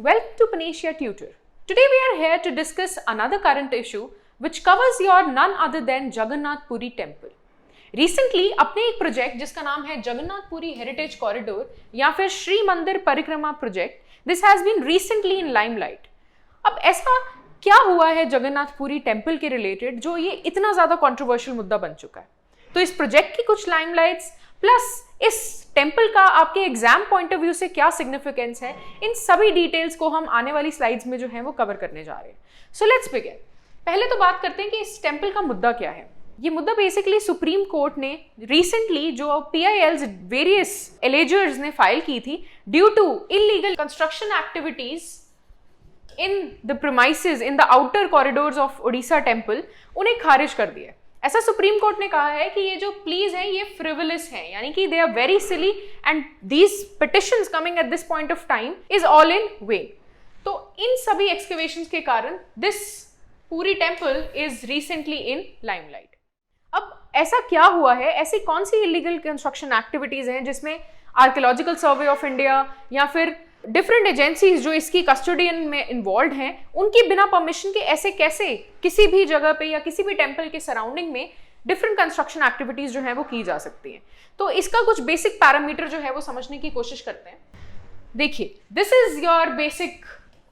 Welcome to Panesia Tutor. Today we are here to discuss another current issue which covers your none other than Jagannath Puri Temple. Recently अपने एक project जिसका नाम है Jagannath Puri heritage corridor या फिर Shri Mandir Parikrama project, this has been recently in limelight. अब ऐसा क्या हुआ है जगन्नाथ पुरी टेम्पल के रिलेटेड जो ये इतना ज्यादा कंट्रोवर्शियल मुद्दा बन चुका है? तो इस प्रोजेक्ट की कुछ लाइमलाइट्स प्लस इस टेम्पल का आपके एग्जाम पॉइंट ऑफ व्यू से क्या सिग्निफिकेंस है, इन सभी डिटेल्स को हम आने वाली स्लाइड्स में जो है वो कवर करने जा रहे हैं. So let's begin. पहले तो बात करते हैं कि इस टेम्पल का मुद्दा क्या है. ये मुद्दा बेसिकली सुप्रीम कोर्ट ने रिसेंटली जो PILs वेरियस एलिजर्स ने फाइल की थी due to illegal construction activities in the premises in the outer corridors of Odisha temple, उन्हें खारिज कर दिया. ऐसा सुप्रीम कोर्ट ने कहा है कि ये जो प्लीज हैं ये फ्रिवलस हैं, यानी कि they are very silly and these petitions coming at this point of time is all in vain. तो इन सभी एक्सकवेशंस के कारण this Puri temple is recently in limelight. अब ऐसा क्या हुआ है, ऐसी कौन सी इलीगल कंस्ट्रक्शन एक्टिविटीज हैं जिसमें आर्कियोलॉजिकल सर्वे ऑफ इंडिया या फिर डिफरेंट एजेंसीज जो इसकी कस्टोडियन में इन्वॉल्व हैं, उनकी बिना परमिशन के ऐसे कैसे किसी भी जगह पे या किसी भी टेम्पल के सराउंडिंग में डिफरेंट कंस्ट्रक्शन एक्टिविटीज जो है वो की जा सकती हैं. तो इसका कुछ बेसिक पैरामीटर जो है वो समझने की कोशिश करते हैं. देखिए, this is your basic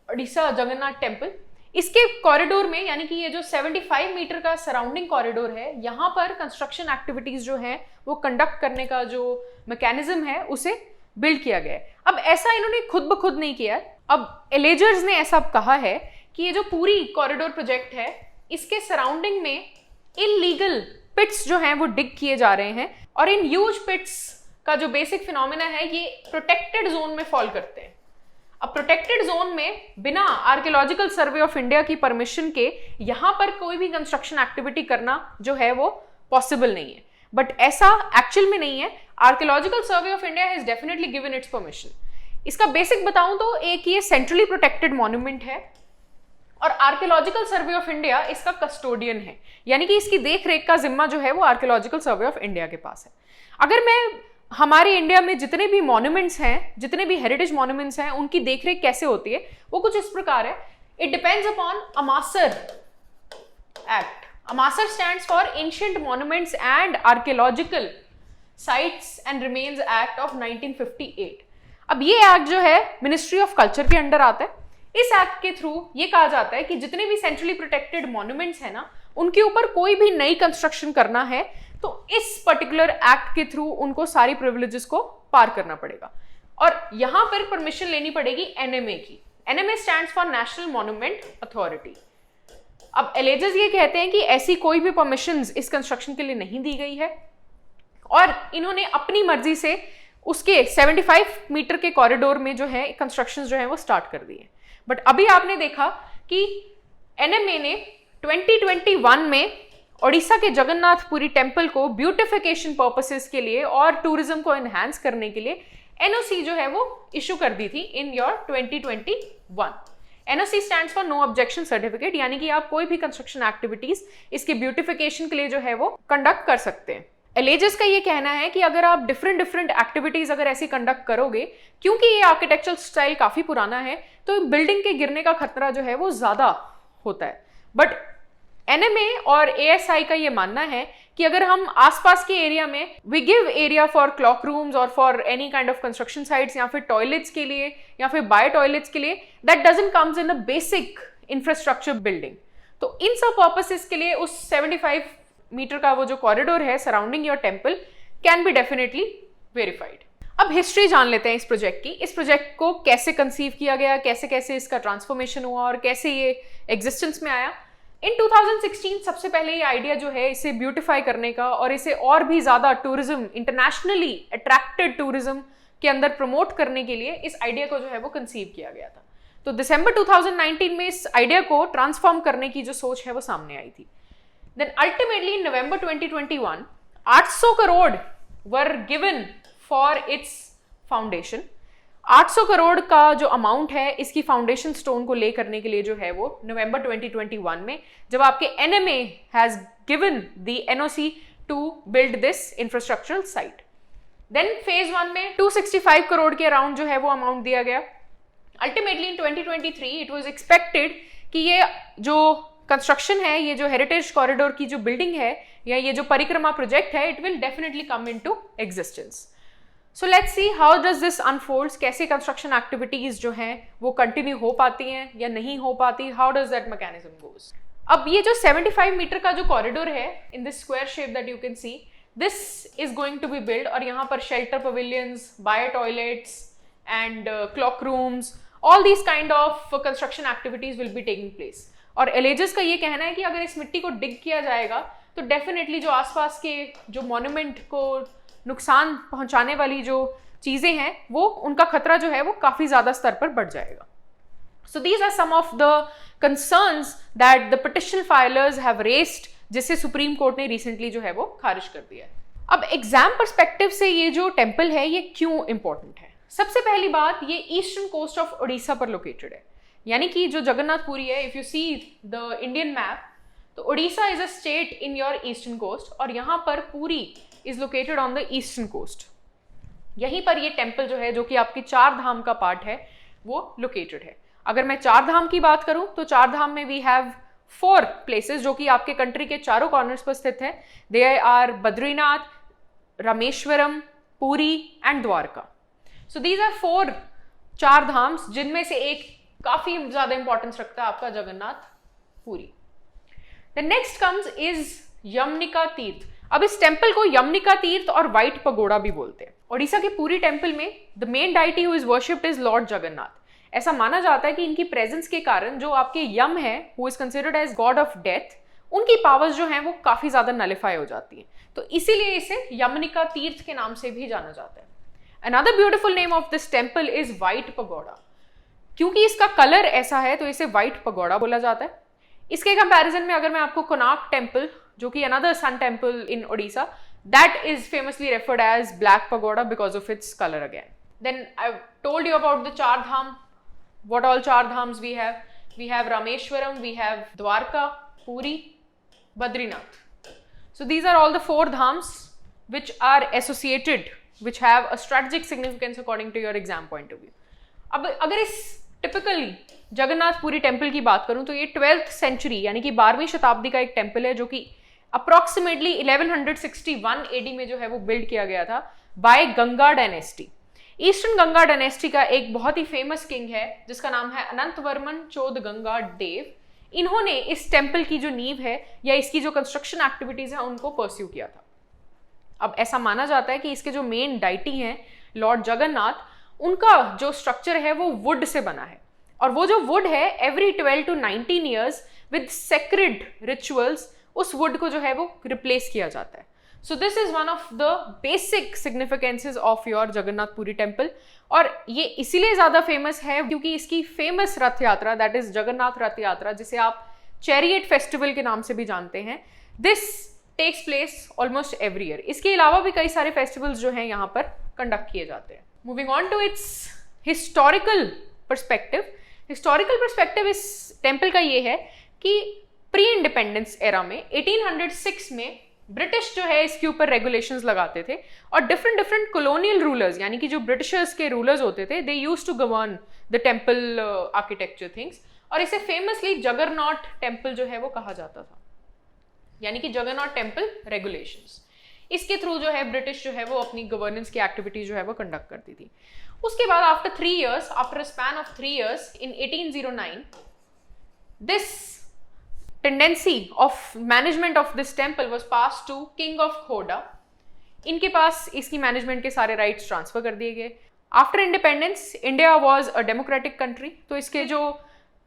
Odisha Jagannath temple. इसके कॉरिडोर में, यानी कि ये जो 75 मीटर का सराउंडिंग कॉरिडोर है, यहाँ पर कंस्ट्रक्शन एक्टिविटीज जो है वो कंडक्ट करने का जो मैकेनिज्म है उसे बिल्ड किया गया है. अब ऐसा इन्होंने खुद ब खुद नहीं किया. अब एलिजर्स ने ऐसा कहा है कि ये जो पूरी कॉरिडोर प्रोजेक्ट है इसके सराउंडिंग में इलीगल पिट्स जो हैं वो डिग किए जा रहे हैं, और इन ह्यूज पिट्स का जो बेसिक फिनोमेना है ये प्रोटेक्टेड जोन में फॉल करते हैं. अब प्रोटेक्टेड जोन में बिना आर्कियोलॉजिकल सर्वे ऑफ इंडिया की परमिशन के यहाँ पर कोई भी कंस्ट्रक्शन एक्टिविटी करना जो है वो पॉसिबल नहीं है. बट ऐसा एक्चुअल में नहीं है. Archaeological survey of India has definitely given it's permission. इसका बेसिक बताऊं तो एक ये सेंट्रली प्रोटेक्टेड मॉन्यूमेंट है और आर्कियोलॉजिकल सर्वे ऑफ इंडिया इसका कस्टोडियन है, यानी कि इसकी देख रेख का जिम्मा जो है वो आर्कियोलॉजिकल सर्वे ऑफ इंडिया के पास है. अगर मैं हमारे इंडिया में जितने भी मॉन्यूमेंट्स हैं, जितने भी हेरिटेज मॉन्यूमेंट्स हैं, उनकी देखरेख कैसे होती है वो कुछ इस प्रकार है. It depends upon AMASR act. AMASR stands for ancient monuments and archaeological sites and remains act of 1958. अब ये एक्ट जो है मिनिस्ट्री ऑफ कल्चर के अंडर आता है. इस एक्ट के थ्रू ये कहा जाता है कि जितने भी सेंट्रली प्रोटेक्टेड मॉन्यूमेंट्स हैं ना, उनके ऊपर कोई भी नई कंस्ट्रक्शन करना है तो इस पर्टिकुलर एक्ट के थ्रू उनको सारी प्रिविलेजेस को पार करना पड़ेगा, और यहां पर परमिशन लेनी पड़ेगी NMA की. NMA stands for national monument authority. अब एलिजर्स ये कहते हैं कि ऐसी कोई भी परमिशंस इस कंस्ट्रक्शन के लिए नहीं दी गई है और इन्होंने अपनी मर्जी से उसके 75 मीटर के कॉरिडोर में जो है कंस्ट्रक्शन जो है वो स्टार्ट कर दिए. बट अभी आपने देखा कि NMA ने 2021 में ओडिशा के जगन्नाथ पुरी टेम्पल को ब्यूटिफिकेशन पर्पसेस के लिए और टूरिज्म को एनहांस करने के लिए NOC जो है वो इशू कर दी थी in your 2021. NOC stands for no objection certificate, यानी कि आप कोई भी कंस्ट्रक्शन एक्टिविटीज इसके ब्यूटिफिकेशन के लिए जो है वो कंडक्ट कर सकते हैं. एलिजर्स का ये कहना है कि अगर आप डिफरेंट एक्टिविटीज अगर ऐसी कंडक्ट करोगे, क्योंकि ये आर्किटेक्चरल स्टाइल काफी पुराना है, तो बिल्डिंग के गिरने का खतरा जो है वो ज्यादा होता है. बट NMA और ASI का ये मानना है कि अगर हम आसपास के एरिया में we give area for cloak rooms और for any kind of construction sites या फिर टॉयलेट्स के लिए या फिर बायो टॉयलेट्स के लिए, that doesn't comes in the basic infrastructure building. तो इन सब पर्पसेस के लिए उस 75 मीटर का वो जो कॉरिडोर है surrounding your temple can be definitely verified. अब हिस्ट्री जान लेते हैं इस प्रोजेक्ट की. इस प्रोजेक्ट को कैसे कंसीव किया गया, कैसे कैसे इसका ट्रांसफॉर्मेशन हुआ और कैसे ये एग्जिस्टेंस में आया. इन 2016 सबसे पहले ये आइडिया जो है इसे ब्यूटिफाई करने का और इसे और भी ज्यादा टूरिज्म, इंटरनेशनली अट्रैक्टेड टूरिज्म के अंदर प्रमोट करने के लिए इस आइडिया को जो है वो कंसीव किया गया था. तो दिसंबर 2019 में इस आइडिया को ट्रांसफॉर्म करने की जो सोच है वो सामने आई थी. Then ultimately in November 2021 800 crore were given for its foundation. 800 crore का जो अमाउंट है इसकी फाउंडेशन स्टोन को ले करने के लिए जो है वो नवंबर 2021 में, जब आपके NMA has given the NOC to build this infrastructural site. Then phase 1 में 265 करोड़ के अराउंड जो है वो अमाउंट दिया गया. Ultimately in 2023 it was expected कि ये जो कंस्ट्रक्शन है, ये जो हेरिटेज कॉरिडोर की जो बिल्डिंग है या ये जो परिक्रमा प्रोजेक्ट है, it will definitely come into existence. So let's see how does this unfolds. कैसे कंस्ट्रक्शन एक्टिविटीज जो हैं वो कंटिन्यू हो पाती हैं या नहीं हो पाती, how does that mechanism goes. अब ये जो 75 मीटर का जो कॉरिडोर है in this square shape that you can see, this is going to be build, और यहाँ पर shelter pavilions, bio toilets and cloak rooms, all these kind of construction activities will be taking place. और alleges का ये कहना है कि अगर इस मिट्टी को डिग किया जाएगा तो डेफिनेटली जो आसपास के जो मॉन्यूमेंट को नुकसान पहुंचाने वाली जो चीजें हैं वो उनका खतरा जो है वो काफी ज्यादा स्तर पर बढ़ जाएगा. So these are some of the concerns that the petition filers have raised, जिसे सुप्रीम कोर्ट ने रिसेंटली जो है वो खारिज कर दिया है. अब एग्जाम पर्सपेक्टिव से ये जो टेम्पल है ये क्यों इंपॉर्टेंट है. सबसे पहली बात, ये ईस्टर्न कोस्ट ऑफ उड़ीसा पर लोकेटेड है, यानी कि जो जगन्नाथपुरी है, if you see the Indian map, तो Orissa is a state in your eastern coast, और यहाँ पर Puri is located on the eastern coast. यहीं पर ये टेम्पल जो है, जो कि आपकी चार धाम का पार्ट है, वो लोकेटेड है. अगर मैं चार धाम की बात करूं तो चार धाम में वी हैव 4 प्लेसेस जो कि आपके कंट्री के चारों कॉर्नर्स पर स्थित है. They are Badrinath, Rameswaram, Puri and Dwarka. So these are 4 char dhams, जिनमें से एक काफी ज्यादा इंपॉर्टेंस रखता है आपका Jagannath Puri. The next comes is Yamanika Tirtha. अब इस टेम्पल को यमनिका तीर्थ और व्हाइट पगोड़ा भी बोलते हैं. उड़ीसा के पुरी टेम्पल में the main deity who is worshipped is Lord Jagannath. ऐसा माना जाता है कि इनकी प्रेजेंस के कारण जो आपके यम है, who is considered as god of death, उनकी पावर्स जो हैं वो काफी ज्यादा नलिफाई हो जाती हैं. तो इसीलिए इसे यमनिका तीर्थ के नाम से भी जाना जाता है. Another beautiful name of this temple is white pagoda. क्योंकि इसका कलर ऐसा है तो इसे व्हाइट पगोड़ा बोला जाता है. इसके कंपैरिजन में अगर मैं आपको कोणार्क टेम्पल, जो कि another sun temple in Odisha, that is famously referred as black pagoda because of its colour again. Then I told you about the Char Dham. What all char dhams we have? We have Rameshwaram, we have Dwarka, Puri, Badrinath. So these are all the 4 dhams which are associated, which have a strategic significance according to your exam point of view. अब अगर इस typically Jagannath Puri temple की बात करूं तो ये 12th century यानी कि 12वीं शताब्दी का एक टेम्पल है, जो कि अप्रॉक्सीमेटली 1161 AD में जो है वो बिल्ड किया गया था by Ganga dynasty. Eastern Ganga dynasty का एक बहुत ही फेमस किंग है जिसका नाम है अनंतवर्मन चौद गंगा देव. इन्होंने इस टेम्पल की जो नींव है या इसकी जो कंस्ट्रक्शन एक्टिविटीज है उनको परस्यू किया था. अब ऐसा माना जाता है कि इसके जो मेन डाइटी हैं लॉर्ड जगन्नाथ, उनका जो स्ट्रक्चर है वो वुड से बना है, और वो जो वुड है every 12 to 19 years with sacred rituals उस वुड को जो है वो रिप्लेस किया जाता है. So this is one of the basic significances of your Jagannath Puri temple. और ये इसीलिए ज्यादा फेमस है क्योंकि इसकी फेमस रथ यात्रा, दैट इज जगन्नाथ रथ यात्रा, जिसे आप चैरियट फेस्टिवल के नाम से भी जानते हैं, this takes place almost every year. इसके अलावा भी कई सारे फेस्टिवल्स जो हैं यहाँ पर कंडक्ट किए जाते हैं. Moving on to its historical perspective. Historical perspective इस टेम्पल का ये है कि प्री इंडिपेंडेंस एरा में 1806 में ब्रिटिश जो है इसके ऊपर रेगुलेशंस लगाते थे, और डिफरेंट कॉलोनियल रूलर्स यानी कि जो ब्रिटिशर्स के रूलर्स होते थे, they used to govern the temple architecture things. और इसे फेमसली जगरनॉट टेम्पल जो है वो कहा जाता था, यानी कि जगरनॉट टेम्पल रेगुलेशंस. इसके थ्रू जो है ब्रिटिश जो है वो अपनी गवर्नेंस की एक्टिविटी जो है वो कंडक्ट करती थी. उसके बाद after 3 years, after a span of 3 years in 1809, this tendency of management of this temple was passed to King of Khoda. इनके पास इसकी मैनेजमेंट के सारे राइट्स ट्रांसफर कर दिए गए. After independence India was a democratic country, तो इसके जो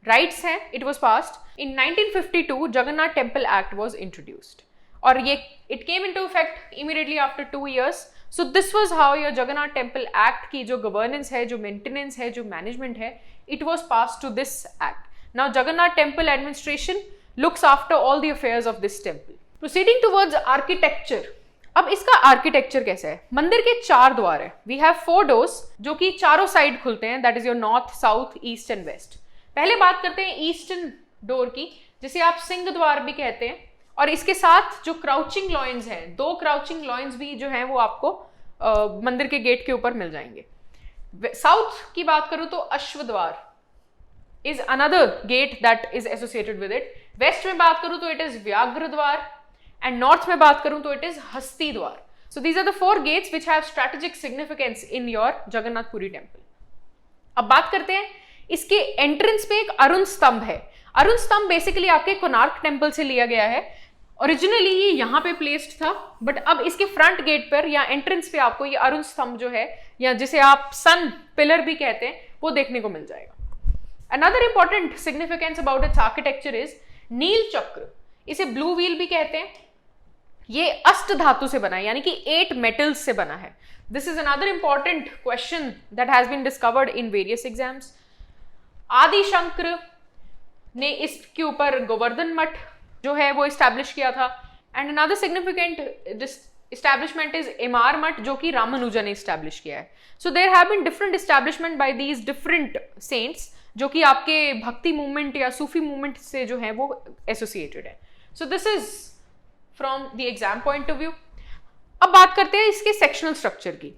राइट्स हैं it was passed. In 1952 Jagannath temple act was introduced, और ये it came into effect immediately after 2 years. So this was how your Jagannath temple act की जो गवर्नेंस है, जो मेंटेनेंस है, जो मैनेजमेंट है, it was passed to this act. Now Jagannath temple administration looks after all the affairs of this temple. Proceeding towards architecture. अब इसका architecture कैसा है? मंदिर के 4 द्वार है. We have 4 doors जो कि चारों साइड खुलते हैं, that is your north, south, east and west. पहले बात करते हैं ईस्टर्न डोर की, जिसे आप सिंह द्वार भी कहते हैं, और इसके साथ जो क्राउचिंग लॉइन्स हैं, 2 क्राउचिंग लॉइन्स भी जो हैं वो आपको मंदिर के गेट के ऊपर मिल जाएंगे. साउथ की बात करूं तो Ashwadwar is another gate that is associated with it. West में बात करूं तो इट इज व्याघ्र द्वार, एंड नॉर्थ में बात करूं तो it is Hasti Dwar. So these are the 4 gates which have strategic significance in your Jagannath Puri temple. अब बात करते हैं इसके एंट्रेंस पे एक अरुण स्तंभ है. अरुण स्तंभ बेसिकली आपके कोणार्क टेम्पल से लिया गया है. ओरिजिनली ये यहाँ पे प्लेस्ड था, बट अब इसके फ्रंट गेट पर या एंट्रेंस पे आपको ये अरुण स्तंभ जो है, या जिसे आप सन पिलर भी कहते हैं, वो देखने को मिल जाएगा. Another important significance about its architecture is नील चक्र. इसे ब्लू व्हील भी कहते हैं. ये अष्ट धातु से बना है, यानी कि 8 metals से बना है. This is another important question that has been discovered in various exams. आदि शंकर ने इसके ऊपर गोवर्धन मठ जो है वो इस्टेब्लिश किया था. And another significant establishment is इमार मठ, जो कि रामानुजा ने इस्टेब्लिश किया है. So there have been different establishment by these different saints जो कि आपके भक्ति मूवमेंट या सूफी मूवमेंट से जो है वो एसोसिएटेड है. So this is from the exam point of view. अब बात करते हैं इसके सेक्शनल स्ट्रक्चर की.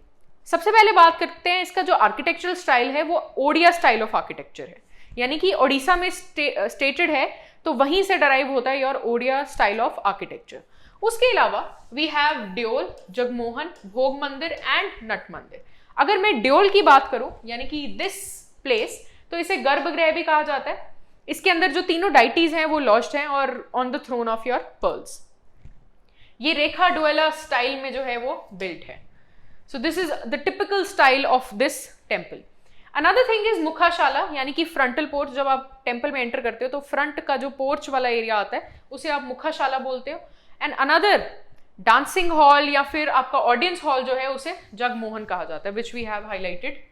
सबसे पहले बात करते हैं इसका जो आर्किटेक्चरल स्टाइल है वो ओडिया स्टाइल ऑफ आर्किटेक्चर है, यानी कि ओडिशा में स्टेटेड है तो वहीं से डराइव होता है your Odia style of architecture. उसके अलावा वी हैव ड्योल, जगमोहन, भोग मंदिर एंड नट मंदिर. अगर मैं ड्योल की बात करूं, यानी कि दिस प्लेस, तो इसे गर्भगृह भी कहा जाता है. इसके अंदर जो तीनों डाइटीज हैं वो लॉज्ड हैं और on the throne of your pearls. ये रेखा डुएला स्टाइल में जो है वो बिल्ट है. So this is the typical style of this temple. Another thing is Mukhashala, यानी कि फ्रंटल पोर्च. जब आप टेम्पल में एंटर करते हो तो फ्रंट का जो पोर्च वाला एरिया आता है उसे आप मुखाशाला बोलते हो. एंड अनदर डांसिंग हॉल या फिर आपका ऑडियंस हॉल जो है उसे जगमोहन कहा जाता है, which we have highlighted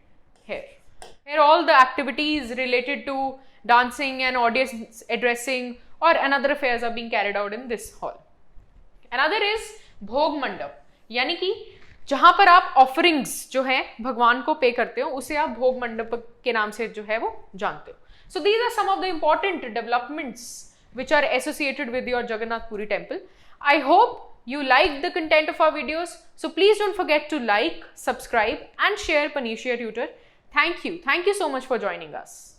here. Here all the activities related to dancing and audience addressing or another affairs are being carried out in this hall. Another is भोग मंडप, यानी कि जहां पर आप ऑफरिंग्स जो है भगवान को पे करते हो उसे आप भोग मंडप के नाम से जो है वो जानते हो. So these are some of the important developments which are associated with your Jagannath Puri temple. I hope you liked the content of our videos. So please don't forget to like, subscribe and share Paneeshia Tutor. Thank you so much for joining us.